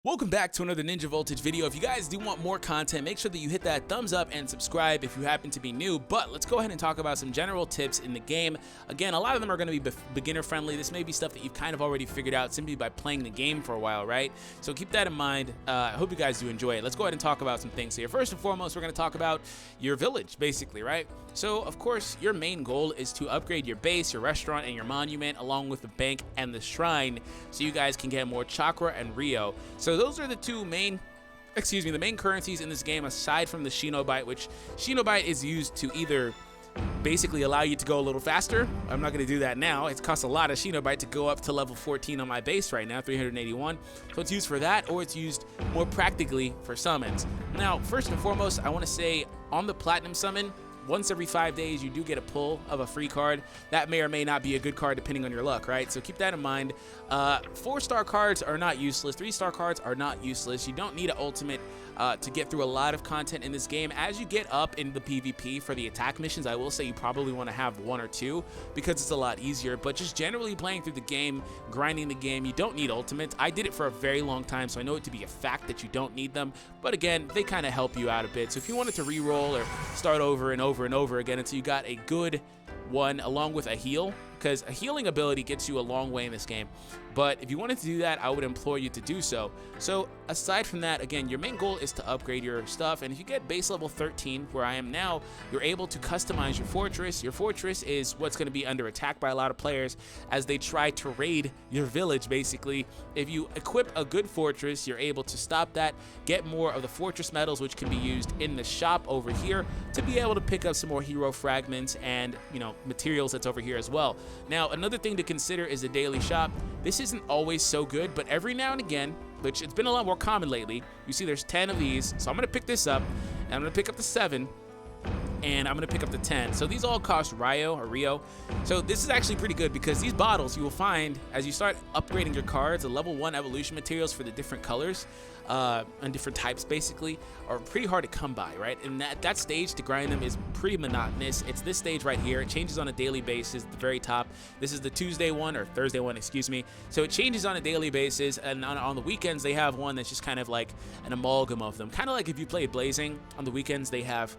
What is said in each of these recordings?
Welcome back to another Ninja Voltage video. If you guys do want more content, make sure that you hit that thumbs up and subscribe if you happen to be new. But let's go ahead and talk about some general tips in the game. Again, a lot of them are going to be beginner friendly. This may be stuff that you've kind of already figured out simply by playing the game for a while, right? So keep that in mind. I hope you guys do enjoy it. Let's go ahead and talk about some things here. First and foremost, we're going to talk about your village, basically, right? So, of course, your main goal is to upgrade your base, your restaurant, and your monument, along with the bank and the shrine, so you guys can get more chakra and Rio. So those are the two main currencies in this game, aside from the Shinobi, which Shinobi is used to either basically allow you to go a little faster. I'm not going to do that now. It costs a lot of Shinobi to go up to level 14 on my base right now, 381. So it's used for that, or it's used more practically for summons. Now, first and foremost, I want to say on the Platinum summon, once every 5 days, you do get a pull of a free card. That may or may not be a good card depending on your luck, right? So keep that in mind. 4-star cards are not useless. 3-star cards are not useless. You don't need an ultimate to get through a lot of content in this game. As you get up in the PvP for the attack missions, I will say you probably want to have 1 or 2 because it's a lot easier. But just generally playing through the game, grinding the game, you don't need ultimates. I did it for a very long time, so I know it to be a fact that you don't need them. But again, they kind of help you out a bit. So if you wanted to re-roll or start over and over and over again until you got a good one along with a heal, because a healing ability gets you a long way in this game. But if you wanted to do that, I would implore you to do so. So aside from that, again, your main goal is to upgrade your stuff, and if you get base level 13, where I am now, you're able to customize your fortress. Your fortress is what's going to be under attack by a lot of players as they try to raid your village, basically. If you equip a good fortress, you're able to stop that, get more of the fortress medals, which can be used in the shop over here to be able to pick up some more hero fragments and, you know, materials that's over here as well. Now, another thing to consider is the daily shop. This isn't always so good, but every now and again, which it's been a lot more common lately, you see there's 10 of these. So I'm going to pick this up, and I'm going to pick up the 7, and I'm going to pick up the 10. So these all cost Rio. So this is actually pretty good because these bottles you will find as you start upgrading your cards, the level 1 evolution materials for the different colors and different types basically are pretty hard to come by, right? And that stage to grind them is pretty monotonous. It's this stage right here. It changes on a daily basis at the very top. This is the Tuesday one, or Thursday one, excuse me. So it changes on a daily basis, and on the weekends they have one that's just kind of like an amalgam of them. Kind of like if you played Blazing, on the weekends they have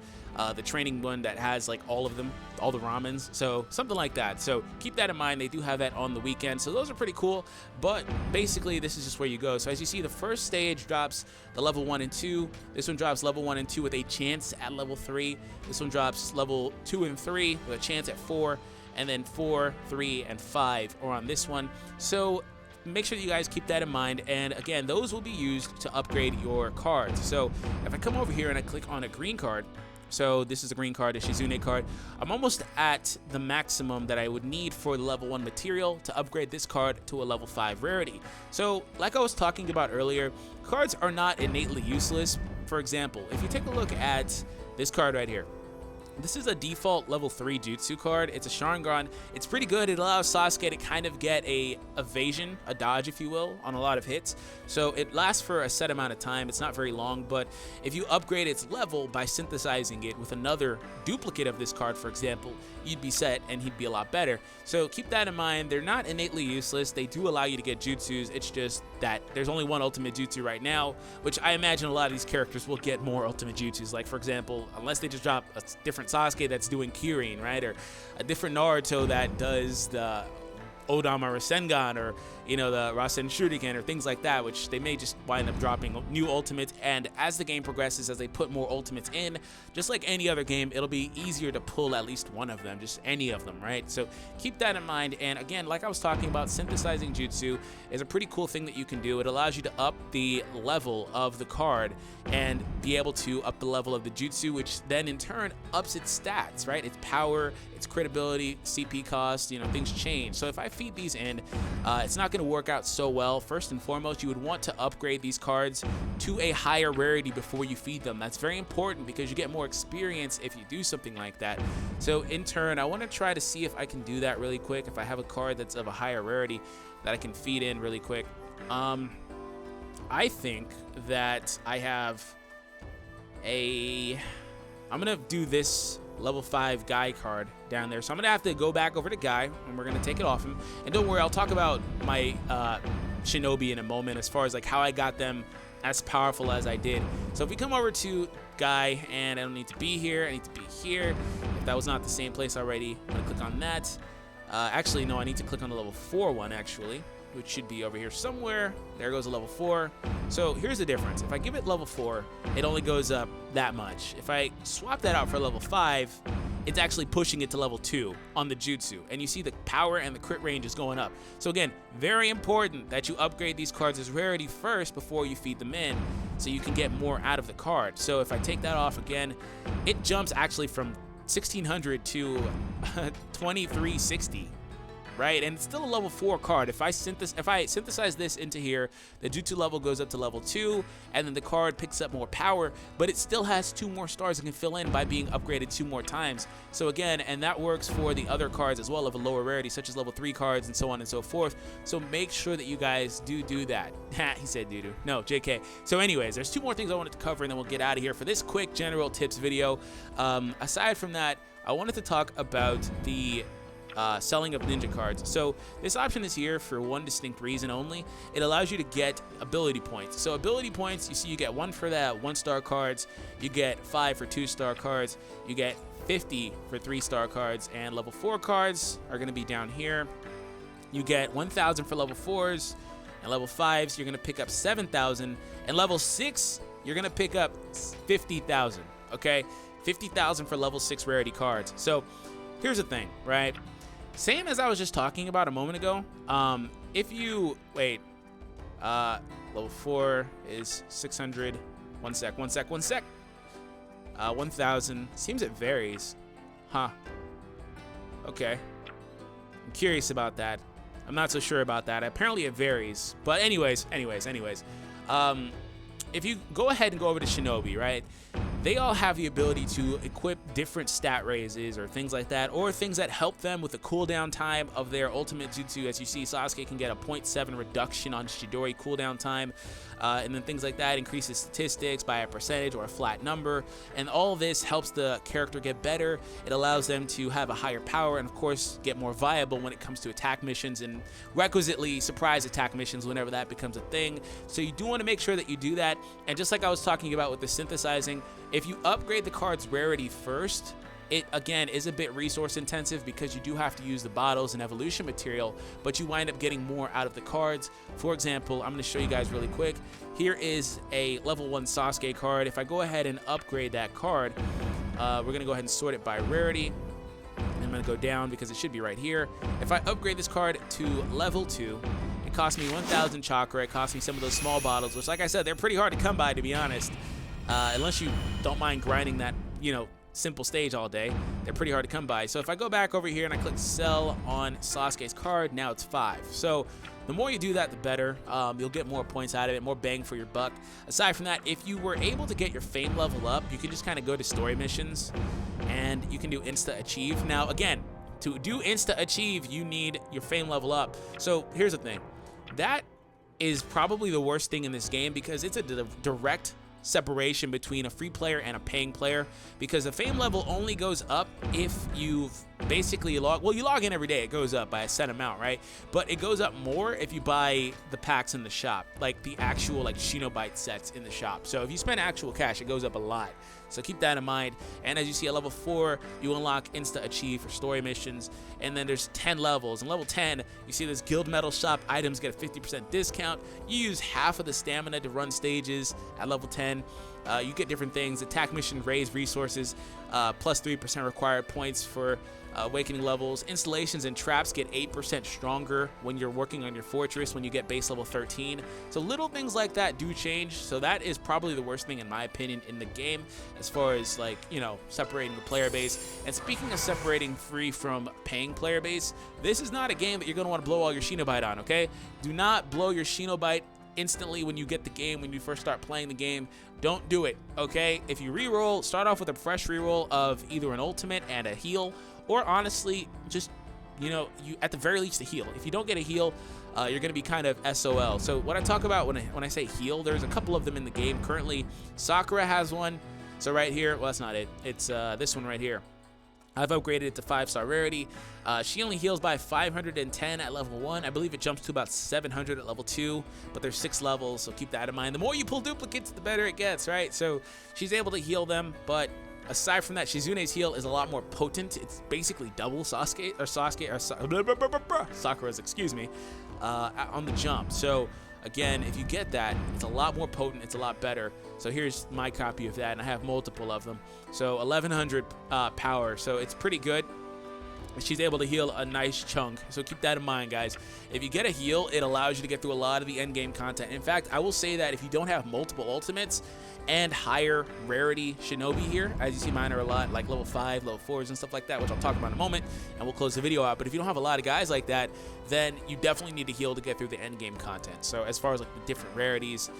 the training one that has like all of them, all the ramens, so something like that. So keep that in mind. They do have that on the weekend, so those are pretty cool. But basically this is just where you go. So as you see, the first stage drops the level 1 and 2. This one drops level 1 and 2 with a chance at level 3. This one drops level 2 and 3 with a chance at 4, and then 4, 3, and 5 are on this one. So make sure that you guys keep that in mind, and again, those will be used to upgrade your cards. So if I come over here and I click on a green card, so this is a green card, a Shizune card, I'm almost at the maximum that I would need for the level 1 material to upgrade this card to a level 5 rarity. So like I was talking about earlier, cards are not innately useless. For example, if you take a look at this card right here, this is a default level 3 jutsu card. It's a Sharingan. It's pretty good. It allows Sasuke to kind of get a evasion, a dodge if you will, on a lot of hits. So it lasts for a set amount of time. It's not very long, but if you upgrade its level by synthesizing it with another duplicate of this card, for example, you'd be set and he'd be a lot better. So keep that in mind. They're not innately useless. They do allow you to get jutsus. It's just that there's only one ultimate jutsu right now, which I imagine a lot of these characters will get more ultimate jutsus. Like, for example, unless they just drop a different Sasuke that's doing Kirin, right? Or a different Naruto that does the Odama Rasengan, or, you know, the Rasen Shuriken, or things like that, which they may just wind up dropping new ultimates. And as the game progresses, as they put more ultimates in, just like any other game, it'll be easier to pull at least one of them, just any of them, right? So keep that in mind. And again, like I was talking about, synthesizing jutsu is a pretty cool thing that you can do. It allows you to up the level of the card and be able to up the level of the jutsu, which then in turn ups its stats, right? Its power, its crit ability, CP cost, you know, things change. So if I feed these in, it's not going to work out so well. First and foremost, you would want to upgrade these cards to a higher rarity before you feed them. That's very important because you get more experience if you do something like that. So in turn, I want to try to see if I can do that really quick. If I have a card that's of a higher rarity that I can feed in really quick. I think that I have I'm gonna do this level 5 Guy card down there. So I'm gonna have to go back over to Guy, and we're gonna take it off him. And don't worry, I'll talk about my Shinobi in a moment as far as like how I got them as powerful as I did. So if we come over to Guy, and I don't need to be here, I need to be here. If that was not the same place already, I'm gonna click on that. Actually, no, I need to click on the level 4 one actually, which should be over here somewhere. There goes a level 4. So here's the difference. If I give it level 4, it only goes up that much. If I swap that out for level 5, it's actually pushing it to level 2 on the jutsu. And you see the power and the crit range is going up. So again, very important that you upgrade these cards as rarity first before you feed them in, so you can get more out of the card. So if I take that off again, it jumps actually from 1600 to 2360. Right, and it's still a level 4 card. If I synthesize this into here, the jutsu level goes up to level 2, and then the card picks up more power, but it still has 2 more stars it can fill in by being upgraded 2 more times. So again, and that works for the other cards as well of a lower rarity, such as level 3 cards and so on and so forth. So make sure that you guys do that. He said doo-doo. No, JK. So anyways, there's 2 more things I wanted to cover, and then we'll get out of here for this quick general tips video. Aside from that, I wanted to talk about the selling of ninja cards. So this option is here for one distinct reason only. It allows you to get ability points. So ability points, you see you get 1 for that 1-star cards, you get 5 for 2-star cards, you get 50 for 3-star cards, and level 4 cards are going to be down here. You get 1,000 for level 4s, and level 5s you're going to pick up 7,000, and level 6 you're going to pick up 50,000. Okay, 50,000 for level 6 rarity cards. So here's the thing, right? Same as I was just talking about a moment ago. If you wait, level 4 is 600. One sec. 1,000. Seems it varies, huh? Okay. I'm curious about that. I'm not so sure about that. Apparently it varies. But anyways. If you go ahead and go over to Shinobi, right? They all have the ability to equip different stat raises or things like that, or things that help them with the cooldown time of their ultimate jutsu. As you see, Sasuke can get a 0.7 reduction on Chidori cooldown time, and then things like that increases statistics by a percentage or a flat number, and all this helps the character get better. It allows them to have a higher power and of course get more viable when it comes to attack missions and requisitely surprise attack missions whenever that becomes a thing. So you do want to make sure that you do that. And just like I was talking about with the synthesizing, if you upgrade the card's rarity first, it again is a bit resource intensive because you do have to use the bottles and evolution material, but you wind up getting more out of the cards. For example, I'm going to show you guys really quick. Here is a level 1 Sasuke card. If I go ahead and upgrade that card, we're going to go ahead and sort it by rarity. I'm going to go down because it should be right here. If I upgrade this card to level 2, it costs me 1,000 chakra. It costs me some of those small bottles, which, like I said, they're pretty hard to come by, to be honest. Unless you don't mind grinding that, simple stage all day, they're pretty hard to come by. So if I go back over here and I click sell on Sasuke's card, now it's 5. So the more you do that, the better. You'll get more points out of it, more bang for your buck. Aside from that, if you were able to get your fame level up, you can just kind of go to story missions and you can do insta-achieve. Now, again, to do insta-achieve, you need your fame level up. So here's the thing. That is probably the worst thing in this game because it's a direct separation between a free player and a paying player, because the fame level only goes up if you've basically you log in every day. It goes up by a set amount, right? But it goes up more if you buy the packs in the shop, like the actual Shinobi sets in the shop. So if you spend actual cash, it goes up a lot. So keep that in mind. And as you see at level 4, you unlock insta-achieve for story missions. And then there's 10 levels. In level 10, you see this guild medal shop items get a 50% discount. You use half of the stamina to run stages at level 10. You get different things. Attack mission raise resources, plus 3% required points for awakening levels. Installations and traps get 8% stronger when you're working on your fortress when you get base level 13. So little things like that do change. So that is probably the worst thing in my opinion in the game as far as separating the player base. And speaking of separating free from paying player base, this is not a game that you're going to want to blow all your Shinobite on, okay? Do not blow your Shinobite instantly when you get the game, when you first start playing the game. Don't do it, okay? If you reroll, start off with a fresh reroll of either an ultimate and a heal, or honestly, just, you at the very least a heal. If you don't get a heal, you're going to be kind of SOL. So what I talk about when I say heal, there's a couple of them in the game. Currently, Sakura has one. So right here, well, that's not it. It's this one right here. I've upgraded it to 5-star rarity. She only heals by 510 at level 1. I believe it jumps to about 700 at level 2, but there's 6 levels, so keep that in mind. The more you pull duplicates, the better it gets, right? So she's able to heal them, but aside from that, Shizune's heal is a lot more potent. It's basically double Sakura's, excuse me, on the jump. So again, if you get that, it's a lot more potent, it's a lot better. So here's my copy of that, and I have multiple of them. So 1100 power, so it's pretty good. She's able to heal a nice chunk, so keep that in mind, guys. If you get a heal, it allows you to get through a lot of the end game content. In fact, I will say that if you don't have multiple ultimates and higher rarity Shinobi here, as you see mine are a lot, like level 5, level 4s and stuff like that, which I'll talk about in a moment, and we'll close the video out. But if you don't have a lot of guys like that, then you definitely need to heal to get through the end game content. So as far as like the different rarities,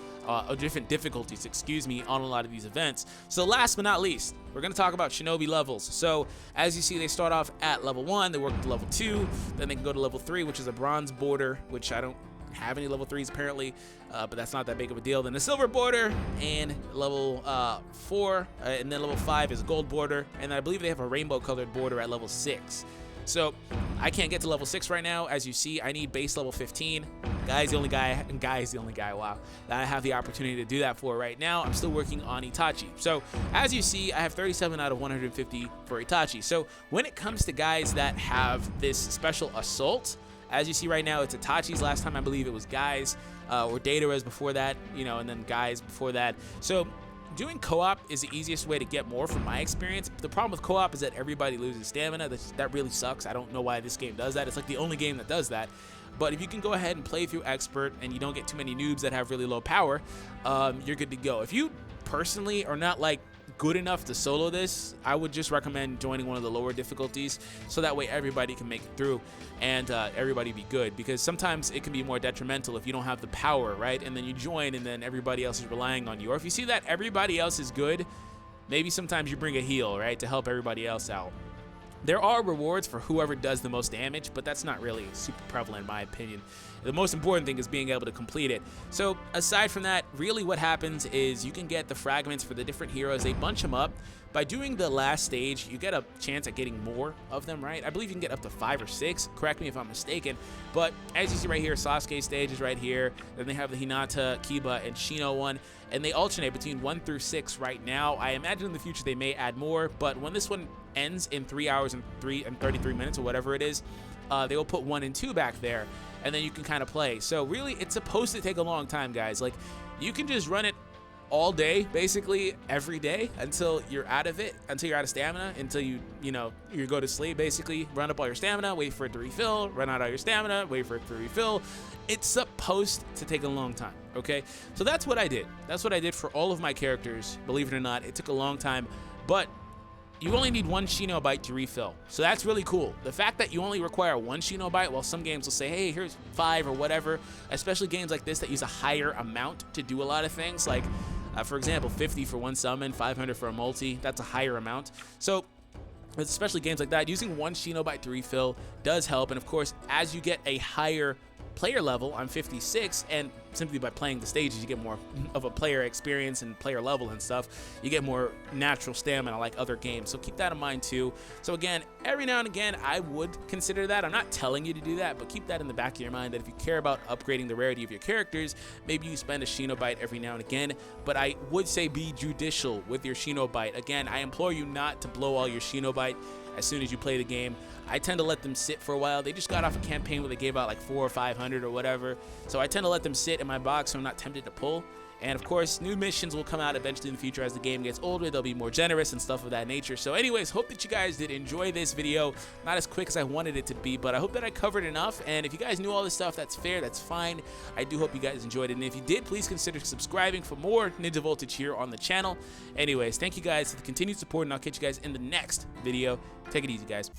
or different difficulties, excuse me, on a lot of these events. So last but not least, we're going to talk about Shinobi levels. So as you see, they start off at level 1, they work to level 2, then they can go to level 3, which is a bronze border, which I don't have any level 3s apparently, but that's not that big of a deal. Then the silver border, and level 4, and then level 5 is a gold border, and I believe they have a rainbow colored border at level 6. So I can't get to level 6 right now. As you see, I need base level 15. Guy's the only guy, wow, that I have the opportunity to do that for right now. I'm still working on Itachi. So as you see, I have 37 out of 150 for Itachi. So when it comes to guys that have this special assault, as you see right now, it's Itachi's. Last time I believe it was Guy's, or Datara's before that, you know, and then Guy's before that. So doing co-op is the easiest way to get more from my experience. The problem with co-op is that everybody loses stamina. That really sucks. I don't know why this game does that. It's like the only game that does that. But if you can go ahead and play through expert and you don't get too many noobs that have really low power, you're good to go. If you personally are not like good enough to solo this, I would just recommend joining one of the lower difficulties, so that way everybody can make it through and everybody be good, because sometimes it can be more detrimental if you don't have the power, right? And then you join and then everybody else is relying on you. Or if you see that everybody else is good, maybe sometimes you bring a heal, right, to help everybody else out. There are rewards for whoever does the most damage, but that's not really super prevalent in my opinion. The most important thing is being able to complete it. So aside from that, really what happens is you can get the fragments for the different heroes. They bunch them up. By doing the last stage, you get a chance at getting more of them, right? I believe you can get up to 5 or 6. Correct me if I'm mistaken. But as you see right here, Sasuke's stage is right here. Then they have the Hinata, Kiba, and Shino one. And they alternate between 1 through 6 right now. I imagine in the future they may add more. But when this one ends in 3 hours and 33 minutes or whatever it is, they will put 1 and 2 back there. And then you can kind of play. So really, it's supposed to take a long time, guys. Like, you can just run it all day, basically every day, until you're out of it, until you're out of stamina, until you go to sleep, basically. Run up all your stamina, wait for it to refill, run out all your stamina, wait for it to refill. It's supposed to take a long time, okay? So that's what I did. That's what I did for all of my characters. Believe it or not, it took a long time, but you only need 1 Shinobite to refill. So that's really cool. The fact that you only require 1 Shinobite, while some games will say, hey, here's 5 or whatever, especially games like this that use a higher amount to do a lot of things, like, for example, 50 for 1 summon, 500 for a multi, that's a higher amount. So especially games like that, using 1 Shinobite to refill does help. And of course, as you get a higher player level, I'm 56, and simply by playing the stages you get more of a player experience and player level and stuff. You get more natural stamina like other games, so keep that in mind too. So again, every now and again I would consider that. I'm not telling you to do that, but keep that in the back of your mind, that if you care about upgrading the rarity of your characters, maybe you spend a Shinobite every now and again. But I would say be judicial with your Shinobite. Again, I implore you not to blow all your Shinobite as soon as you play the game. I tend to let them sit for a while. They just got off a campaign where they gave out like 400 or 500 or whatever, so I tend to let them sit in my box so I'm not tempted to pull. And of course, new missions will come out eventually in the future as the game gets older. They'll be more generous and stuff of that nature. So anyways, hope that you guys did enjoy this video. Not as quick as I wanted it to be, but I hope that I covered enough. And if you guys knew all this stuff, that's fair, that's fine. I do hope you guys enjoyed it. And if you did, please consider subscribing for more Ninja Voltage here on the channel. Anyways, thank you guys for the continued support, and I'll catch you guys in the next video. Take it easy, guys.